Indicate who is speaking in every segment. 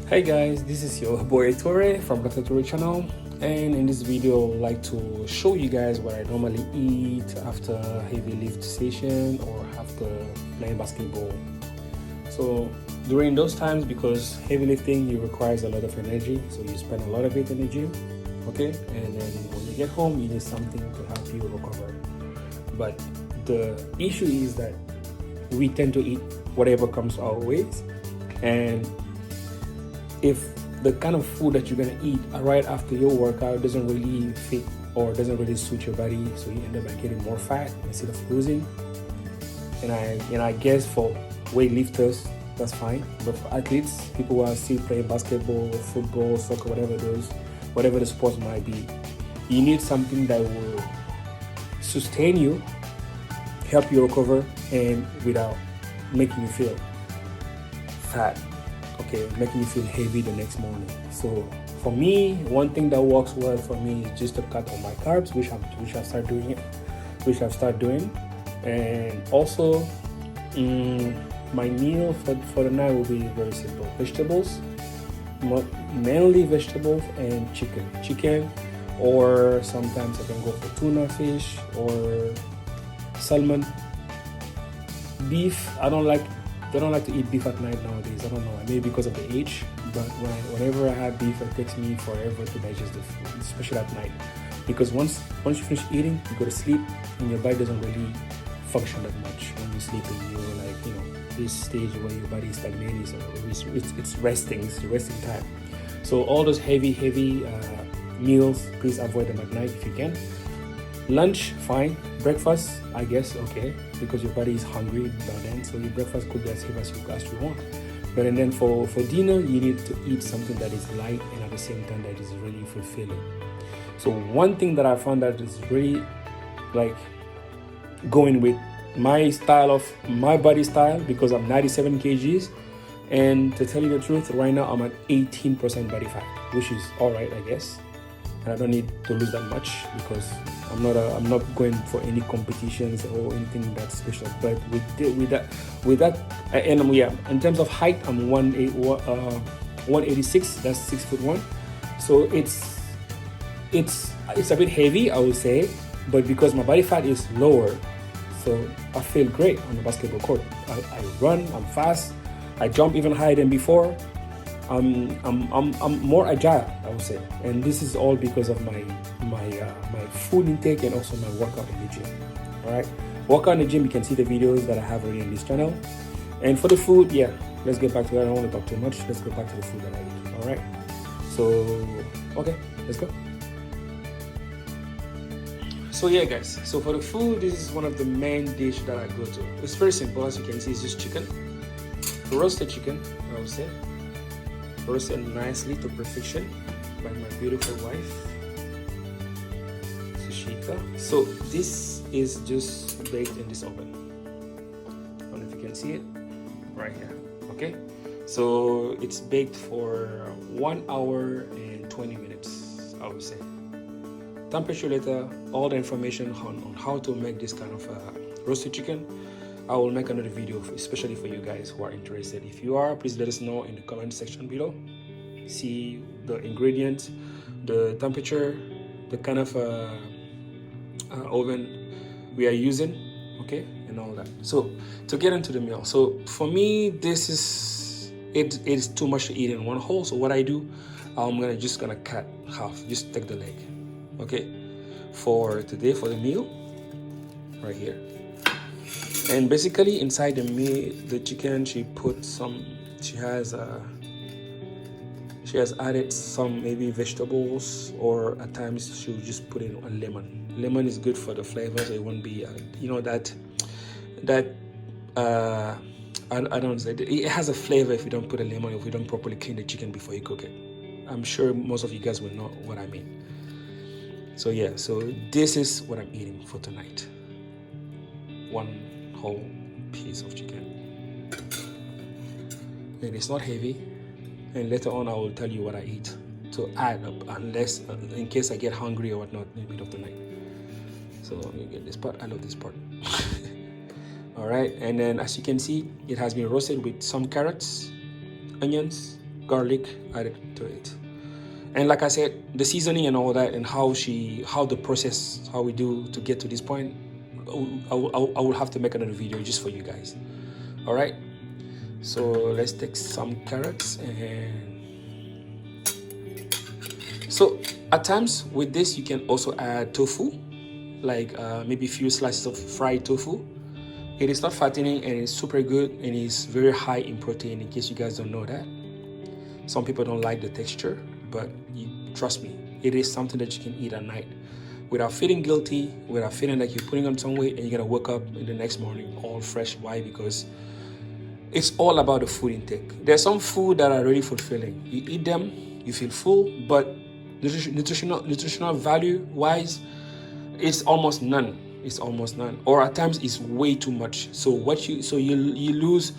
Speaker 1: Hey guys, this is your boy Torre from Dr. Torre channel, and in this video I'd like to show you guys what I normally eat after heavy lift session or after playing basketball. So during those times, because heavy lifting it requires a lot of energy, so you spend a lot of it in the gym, okay, and then when you get home you need something to help you recover. But the issue is that we tend to eat whatever comes our ways, and if the kind of food that you're gonna eat right after your workout doesn't really fit or doesn't really suit your body, so you end up by getting more fat instead of losing. And I guess for weightlifters that's fine, but for athletes, people who are still playing basketball, football, soccer, whatever the sport might be, you need something that will sustain you, help you recover, and without making you feel fat, okay, making you feel heavy the next morning. So for me, one thing that works well for me is just to cut on my carbs, which I've started doing, and also my meal for the night will be very simple: vegetables, mainly vegetables, and chicken, or sometimes I can go for tuna fish or salmon. Beef, I don't like to eat beef at night nowadays. I don't know, maybe because of the age, but whenever I have beef, it takes me forever to digest the food, especially at night. Because once you finish eating, you go to sleep, and your body doesn't really function that much when you're sleeping. You're like, this stage where your body is stagnating, so it's resting time. So all those heavy meals, please avoid them at night if you can. Lunch, fine. Breakfast, I guess, okay, because your body is hungry by then, so your breakfast could be as heavy as you want. But and then for dinner, you need to eat something that is light and at the same time that is really fulfilling. So one thing that I found that is really like going with my body style, because I'm 97 kgs, and to tell you the truth, right now I'm at 18% body fat, which is all right, I guess. And I don't need to lose that much because I'm not going for any competitions or anything that's special. But with that, and yeah, in terms of height, I'm 186. That's 6'1". So it's a bit heavy, I would say, but because my body fat is lower, so I feel great on the basketball court. I run, I'm fast, I jump even higher than before. I'm more agile, I would say, and this is all because of my food intake and also my workout in the gym. All right, workout in the gym, you can see the videos that I have already on this channel. And for the food, yeah, let's get back to that. I don't want to talk too much. Let's go back to the food that I eat. All right, so okay, let's go. So yeah, guys, so for the food, this is one of the main dish that I go to. It's very simple, as you can see. It's just chicken, roasted chicken, I would say, roasted nicely to perfection by my beautiful wife, Sushika. So this is just baked in this oven. I don't know if you can see it right here. Okay, so it's baked for 1 hour and 20 minutes, I would say. Temperature later, all the information on how to make this kind of roasted chicken. I will make another video, especially for you guys who are interested. If you are, please let us know in the comment section below. See the ingredients, the temperature, the kind of oven we are using, okay, and all that. So to get into the meal, so for me, this is it is too much to eat in one whole. So what I do, I'm just gonna cut half, just take the leg, okay, for today, for the meal right here. And basically inside the meat, the chicken, she has added some maybe vegetables, or at times she'll just put in a lemon. Lemon is good for the flavor, so it won't be I don't say it has a flavor if you don't put a lemon, if you don't properly clean the chicken before you cook it. I'm sure most of you guys will know what I mean. So yeah, so this is what I'm eating for tonight. One whole piece of chicken, and it's not heavy, and later on I will tell you what I eat to add up, unless in case I get hungry or whatnot in the middle of the night. So let me get this part. I love this part. All right, and then as you can see, it has been roasted with some carrots, onions, garlic added to it. And like I said, the seasoning and all that, and how the process, how we do to get to this point, I will have to make another video just for you guys. All right. So let's take some carrots, and so at times with this you can also add tofu, like maybe a few slices of fried tofu. It is not fattening, and it's super good, and it's very high in protein, in case you guys don't know that. Some people don't like the texture, but trust me, it is something that you can eat at night without feeling guilty, without feeling like you're putting on some weight and you're gonna wake up in the next morning all fresh. Why? Because it's all about the food intake. There's some food that are really fulfilling. You eat them, you feel full, but nutritional value wise, it's almost none. It's almost none, or at times it's way too much. So you lose,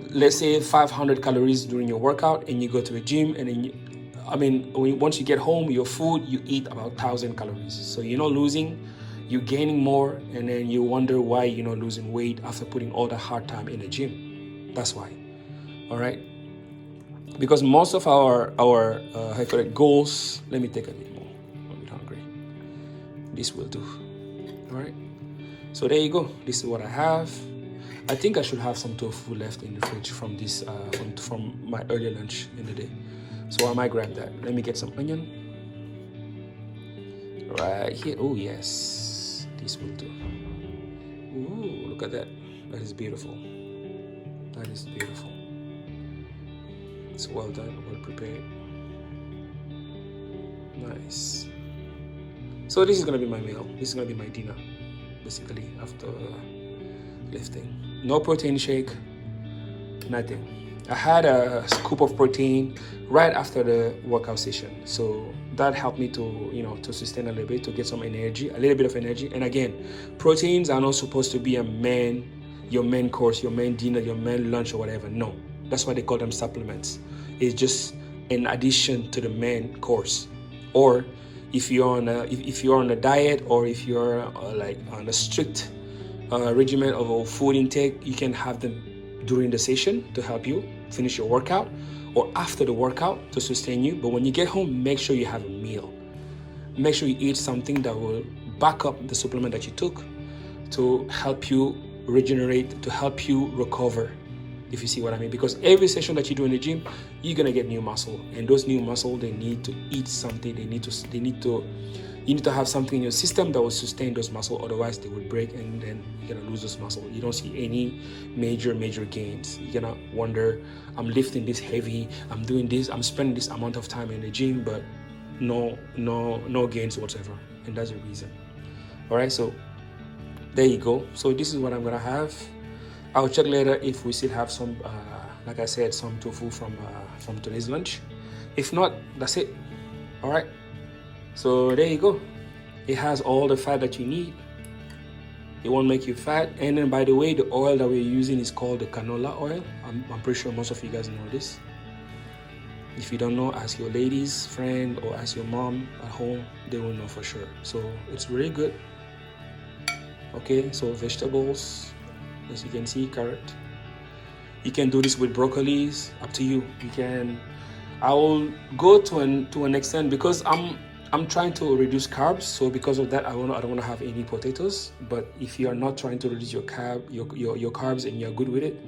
Speaker 1: let's say 500 calories during your workout, and you go to the gym, and then once you get home, your food, you eat about 1,000 calories. So you're not losing, you're gaining more, and then you wonder why you're not losing weight after putting all the hard time in the gym. That's why. All right. Because most of our goals. Let me take a bit more. I'm a bit hungry. This will do. All right. So there you go. This is what I have. I think I should have some tofu left in the fridge from this from my earlier lunch in the day. So I might grab that. Let me get some onion. Right here. Oh yes, this will do. Ooh, look at that. That is beautiful. That is beautiful. It's well done, well prepared. Nice. So this is gonna be my meal. This is gonna be my dinner, basically, after lifting. No protein shake, nothing. I had a scoop of protein right after the workout session, so that helped me to sustain a little bit, to get some energy, a little bit of energy. And again, proteins are not supposed to be your main course, your main dinner, your main lunch, or whatever. No, that's why they call them supplements. It's just in addition to the main course. Or if you're on a diet, or if you're like on a strict regimen of food intake, you can have them during the session to help you finish your workout, or after the workout to sustain you. But when you get home, make sure you have a meal. Make sure you eat something that will back up the supplement that you took, to help you regenerate, to help you recover, if you see what I mean. Because every session that you do in the gym, you're gonna get new muscle, and those new muscle, they need to eat something. You need to have something in your system that will sustain those muscle. Otherwise, they will break, and then you're gonna lose those muscle. You don't see any major gains. You're gonna wonder, I'm lifting this heavy, I'm doing this, I'm spending this amount of time in the gym, but no gains whatsoever. And that's the reason. All right, so there you go. So this is what I'm gonna have. I'll check later if we still have some, like I said, some tofu from today's lunch. If not, that's it. All right. So there you go. It has all the fat that you need. It won't make you fat. And then, by the way, the oil that we're using is called the canola oil. I'm pretty sure most of you guys know this. If you don't know, ask your ladies friend or ask your mom at home. They will know for sure. So it's really good. Okay, so vegetables, as you can see, carrot. You can do this with broccolis. Up to you. You can. I will go to an extent, because I'm trying to reduce carbs, so because of that, I don't want to have any potatoes. But if you are not trying to reduce your carbs, and you're good with it,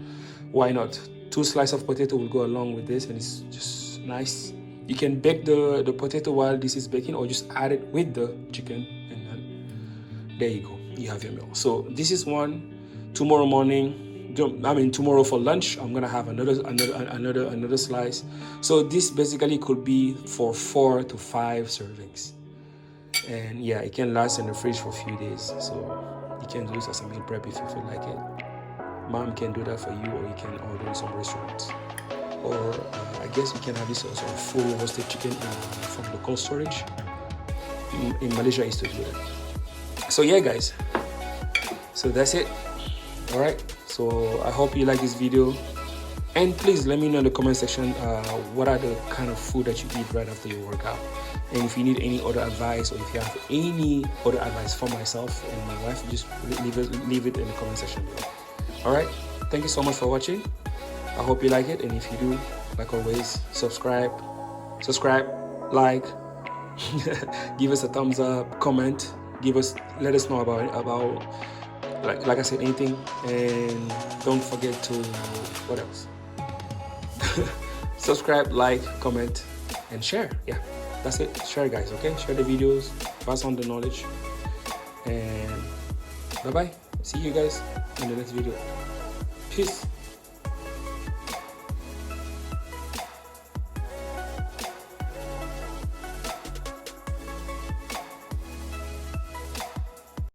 Speaker 1: why not? 2 slices of potato will go along with this, and it's just nice. You can bake the potato while this is baking, or just add it with the chicken, and then there you go. You have your meal. So this is one. Tomorrow morning, tomorrow for lunch, I'm gonna have another slice. So this basically could be for 4 to 5 servings, and yeah, it can last in the fridge for a few days. So you can do this as a meal prep if you feel like it. Mom can do that for you, or you can order in some restaurants, or I guess you can have this also full roasted chicken from the cold storage. In Malaysia, I used to do that. So yeah, guys. So that's it. All right. So I hope you like this video, and please let me know in the comment section what are the kind of food that you eat right after your workout, and if you need any other advice, or if you have any other advice for myself and my wife, just leave it in the comment section below. All right, thank you so much for watching. I hope you like it, and if you do, like always, subscribe, like, give us a thumbs up, comment, let us know about like I said, anything, and don't forget to, what else? Subscribe, like, comment, and share. Yeah, that's it. Share, guys. Okay, share the videos, pass on the knowledge, and bye bye. See you guys in the next video. Peace.